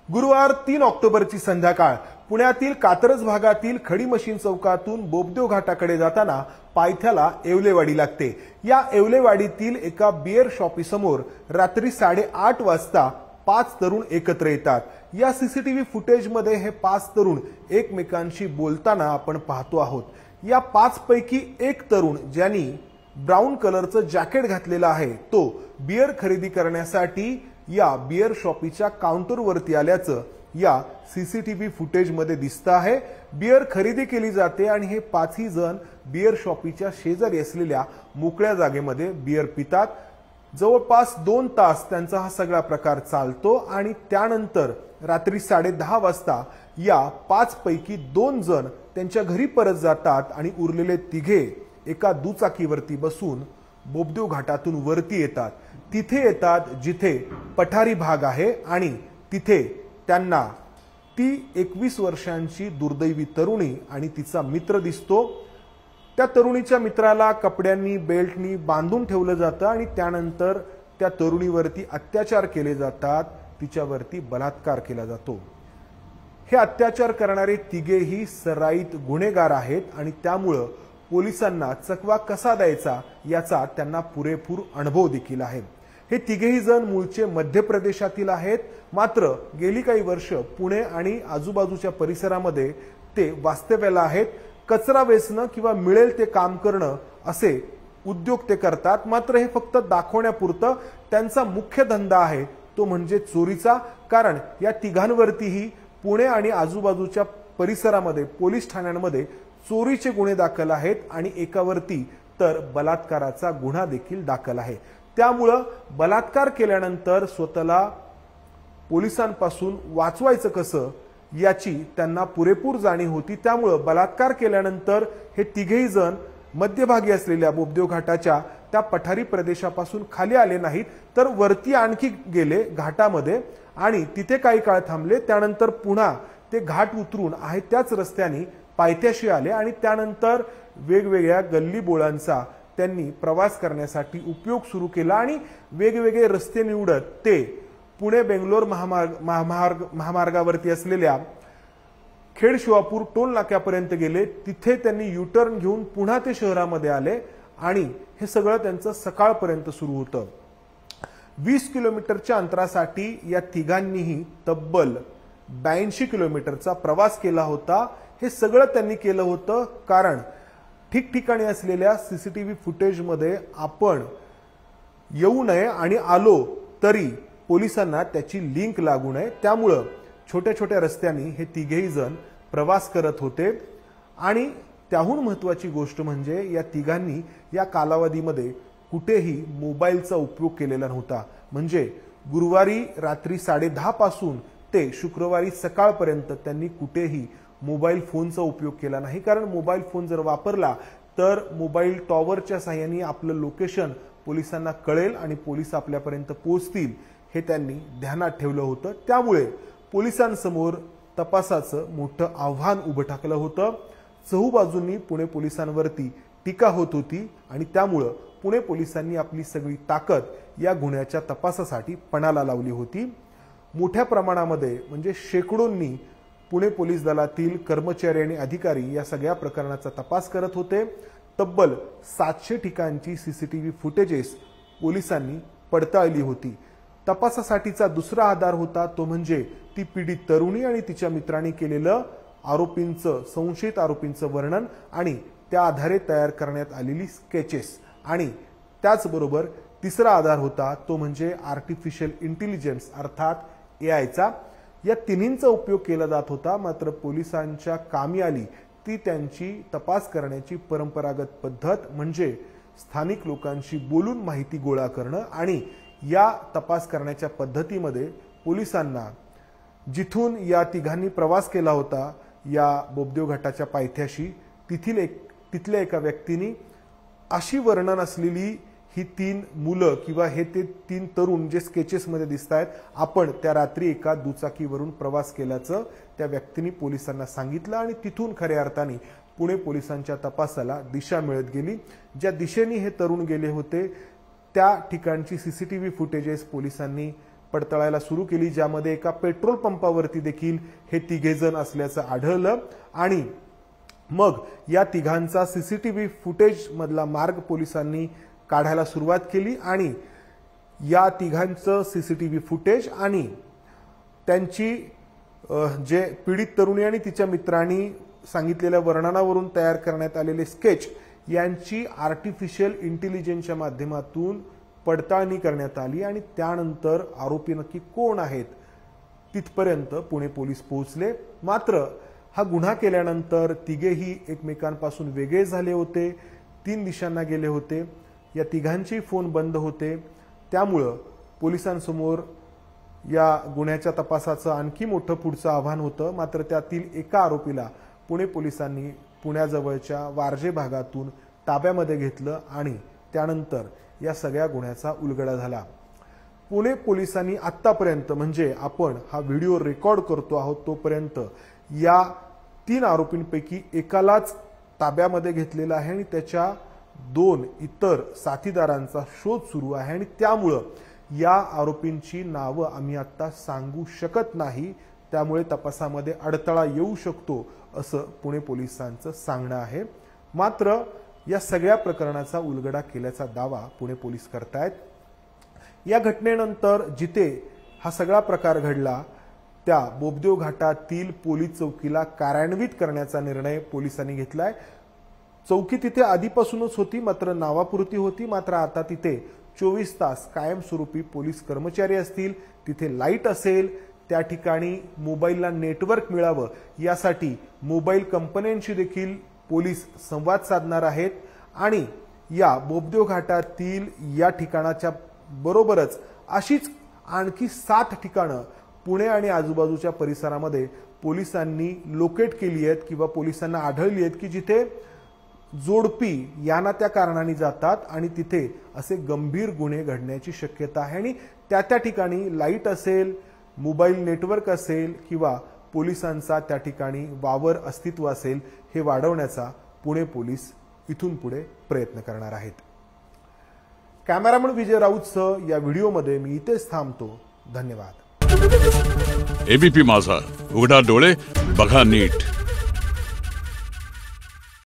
गुरुवार 3 ऑक्टोबरची संध्याकाळ पुण्यातील कात्रज भागातील खडी मशीन चौकातून बोबदेव घाटाकडे जाताना पायथ्याला येवलेवाडी लागते। या येवलेवाडीतील एका बियर शॉपीसमोर रात्री 8:30 वाजता 5 तरुण एकत्र येतात। या सीसीटीव्ही फुटेजमध्ये हे 5 तरुण एकमेकांशी बोलताना आपण पाहतो आहोत। या 5 पैकी एक तरुण ज्यांनी ब्राऊन कलरचं जॅकेट घातलेलं आहे तो बियर खरेदी करण्यासाठी या बियर शॉपीच्या काउंटरवरती आल्याचं या सीसीटीव्ही फुटेजमध्ये दिसतं आहे। बियर खरेदी केली जाते आणि हे 5ही जण बियर शॉपीच्या शेजारी असलेल्या मोकळ्या जागेमध्ये बियर पितात। जवळपास 2 तास त्यांचा हा सगळा प्रकार चालतो आणि त्यानंतर रात्री 10:30 वाजता या 5 पैकी 2 जण त्यांच्या घरी परत जातात आणि उरलेले तिघे एका दुचाकीवरती बसून बोबदेव घाटातून वरती येतात। तिथे येतात जिथे पठारी भाग आहे आणि तिथे त्यांना ती 21 वर्षांची दुर्दैवी तरुणी आणि तिचा मित्र दिसतो। त्या तरुणीच्या मित्राला कपड्यांनी बेल्टनी बांधून ठेवलं जातं आणि त्यानंतर त्या तरुणीवरती अत्याचार केले जातात, तिच्यावरती बलात्कार केला जातो। हे अत्याचार करणारे तिघेही सराईत गुन्हेगार आहेत आणि त्यामुळे पोलिसांना चकवा कसा द्यायचा याचा त्यांना पुरेपूर अनुभव देखील आहे। हे तिघेही जण मूळचे मध्य प्रदेशातील आहेत, मात्र गेली काही वर्ष पुणे आणि आजूबाजूच्या परिसरामध्ये ते वास्तव्याला आहेत। कचरा वेचणं किंवा मिळेल ते काम करणं असे उद्योग ते करतात, मात्र हे फक्त दाखवण्यापुरतं। त्यांचा मुख्य धंदा आहे तो म्हणजे चोरीचा, कारण या तिघांवरतीही पुणे आणि आजूबाजूच्या परिसरामध्ये पोलीस ठाण्यांमध्ये चोरीचे गुन्हे दाखल आहेत आणि एकावरती तर बलात्काराचा गुन्हा देखील दाखल आहे। त्यामुळे बलात्कार केल्यानंतर स्वतःला पोलिसांपासून वाचवायचं कसं याची त्यांना पुरेपूर जाणीव होती। त्यामुळे बलात्कार केल्यानंतर हे तिघेही जण मध्यभागी असलेल्या बोबदेव घाटाच्या त्या पठारी प्रदेशापासून खाली आले नाहीत, तर वरती आणखी गेले घाटामध्ये आणि तिथे काही काळ थांबले। त्यानंतर पुन्हा ते घाट उतरून आहे त्याच रस्त्याने पायथ्याशी आले आणि त्यानंतर वेगवेगळ्या गल्ली बोळांचा त्यांनी प्रवास करण्यासाठी उपयोग सुरू केला आणि वेगवेगळे रस्ते निवडत ते पुणे बेंगलोर महामार्गावरती असलेल्या खेड शिवापूर टोल नाक्यापर्यंत गेले। तिथे त्यांनी युटर्न घेऊन पुन्हा ते शहरामध्ये आले आणि हे सगळं त्यांचं सकाळपर्यंत सुरू होतं। 20 किलोमीटरच्या अंतरासाठी या तिघांनीही तब्बल 82 किलोमीटरचा प्रवास केला होता। हे सगळं त्यांनी केलं होतं कारण ठिकठिकाणी असलेल्या सीसीटीव्ही फुटेजमध्ये आपण येऊ नये आणि आलो तरी पोलिसांना त्याची लिंक लागू नये, त्यामुळे छोट्या छोट्या रस्त्यांनी हे तिघेही जण प्रवास करत होते। आणि त्याहून महत्त्वाची गोष्ट म्हणजे या तिघांनी या कालावधीमध्ये कुठेही मोबाईलचा उपयोग केलेला नव्हता। म्हणजे गुरुवारी रात्री 10:30 पासून ते शुक्रवारी सकाळपर्यंत त्यांनी कुठेही मोबाईल फोनचा उपयोग केला नाही, कारण मोबाईल फोन जर वापरला तर मोबाईल टॉवरच्या साहाय्याने आपलं लोकेशन पोलिसांना कळेल आणि पोलीस आपल्यापर्यंत पोहोचतील हे त्यांनी ध्यानात ठेवलं होतं। त्यामुळे पोलिसांसमोर तपासाचं मोठं आव्हान उभं ठाकलं होतं। चहूबाजूंनी पुणे पोलिसांवरती टीका होत होती आणि त्यामुळे पुणे पोलिसांनी आपली सगळी ताकद या गुन्ह्याच्या तपासासाठी पणाला लावली होती। मोठ्या प्रमाणामध्ये म्हणजे शेकडोंनी पुणे पोलीस दलातील कर्मचारी आणि अधिकारी या सगळ्या प्रकरणाचा तपास करत होते। तब्बल 700 ठिकाणची सीसीटीव्ही फुटेजेस पोलिसांनी पडताळली होती। तपासासाठीचा दुसरा आधार होता तो म्हणजे ती पीडित तरुणी आणि तिच्या मित्रांनी केलेलं संशयित आरोपींचं वर्णन आणि त्या आधारे तयार करण्यात आलेली स्केचेस। आणि त्याचबरोबर तिसरा आधार होता तो म्हणजे आर्टिफिशियल इंटेलिजन्स अर्थात एआयचा। या तिन्हींचा उपयोग केला जात होता, मात्र पोलिसांच्या कामी आली ती त्यांची तपास करण्याची परंपरागत पद्धत म्हणजे स्थानिक लोकांशी बोलून माहिती गोळा करणं। आणि या तपास करण्याच्या पद्धतीमध्ये पोलिसांना जिथून या तिघांनी प्रवास केला होता या बोबदेव घाटाच्या पायथ्याशी तिथल्या एका व्यक्तीने अशी वर्णन असलेली ही 3 मुलं किंवा हे ते 3 तरुण जे स्केचेसमध्ये दिसत आहेत आपण त्या रात्री एका दुचाकीवरून प्रवास केल्याचं त्या व्यक्तीने पोलिसांना सांगितलं आणि तिथून खऱ्या अर्थाने पुणे पोलिसांच्या तपासाला दिशा मिळत गेली। ज्या दिशेने हे तरुण गेले होते त्या ठिकाणची सीसीटीव्ही फुटेजेस पोलिसांनी पडताळायला सुरू केली, ज्यामध्ये एका पेट्रोल पंपावरती देखील हे तिघेजण असल्याचं आढळलं आणि मग या तिघांचा सीसीटीव्ही फुटेज मधला मार्ग पोलिसांनी काढायला सुरुवात केली आणि या तिघांचं सीसीटीव्ही फुटेज आणि त्यांची जे पीडित तरुणी आणि तिच्या मित्रांनी सांगितलेल्या वर्णनावरून तयार करण्यात आलेले स्केच यांची आर्टिफिशियल इंटेलिजन्सच्या माध्यमातून पडताळणी करण्यात आली आणि त्यानंतर आरोपी नक्की कोण आहेत तिथपर्यंत पुणे पोलीस पोहोचले। मात्र हा गुन्हा केल्यानंतर तिघेही एकमेकांपासून वेगळे झाले होते, 3 दिशांना गेले होते, या तिघांचे फोन बंद होते। त्यामुळे पोलिसांसमोर या गुन्ह्याच्या तपासाचं आणखी मोठं पुढचं आव्हान होतं। मात्र त्यातील एका आरोपीला पुणे पोलिसांनी पुण्याजवळच्या वारजे भागातून ताब्यामध्ये घेतलं आणि त्यानंतर या सगळ्या गुन्ह्याचा उलगडा झाला। पुणे पोलिसांनी आतापर्यंत म्हणजे आपण हा व्हिडिओ रेकॉर्ड करतो आहोत तोपर्यंत या 3 आरोपींपैकी एकालाच ताब्यामध्ये घेतलेला आहे आणि त्याच्या 2 इतर साथीदारांचा शोध सुरू आहे आणि त्यामुळे या आरोपींची नावं आम्ही आता सांगू शकत नाही, त्यामुळे तपासामध्ये अडथळा येऊ शकतो असं पुणे पोलिसांचं सांगणं आहे। मात्र या सगळ्या प्रकरणाचा उलगडा केल्याचा दावा पुणे पोलीस करतायत। या घटनेनंतर जिथे हा सगळा प्रकार घडला त्या बोबदेव घाटातील पोलीस चौकीला कार्यान्वित करण्याचा निर्णय पोलिसांनी घेतलाय। चौकी तिथे आधीपासूनच होती, मात्र नावापुरती होती। मात्र आता तिथे 24 तास कायमस्वरूपी पोलीस कर्मचारी असतील, तिथे लाईट असेल, त्या ठिकाणी मोबाईलला नेटवर्क मिळावं यासाठी मोबाईल कंपन्यांशी देखील पोलीस संवाद साधणार आहेत आणि या बोबदेव घाटातील या ठिकाणाच्या बरोबरच अशीच आणखी 7 ठिकाणं पुणे आणि आजूबाजूच्या परिसरामध्ये पोलिसांनी लोकेट केली आहेत किंवा पोलिसांना आढळली आहेत की जिथे जोडपी याना त्या कारणाने जातात आणि तिथे असे गंभीर गुन्हे घडण्याची शक्यता आहे आणि त्या ठिकाणी लाईट असेल, मोबाईल नेटवर्क असेल किंवा पोलिसांचा त्या ठिकाणी वावर अस्तित्व असेल हे वाढवण्याचा पुणे पोलीस इथून पुढे प्रयत्न करणार आहेत। कॅमेरामन विजय राऊतसह या व्हिडिओमध्ये मी इथेच थांबतो। धन्यवाद। एबीपी माझा, उघडा डोळे बघा नीट।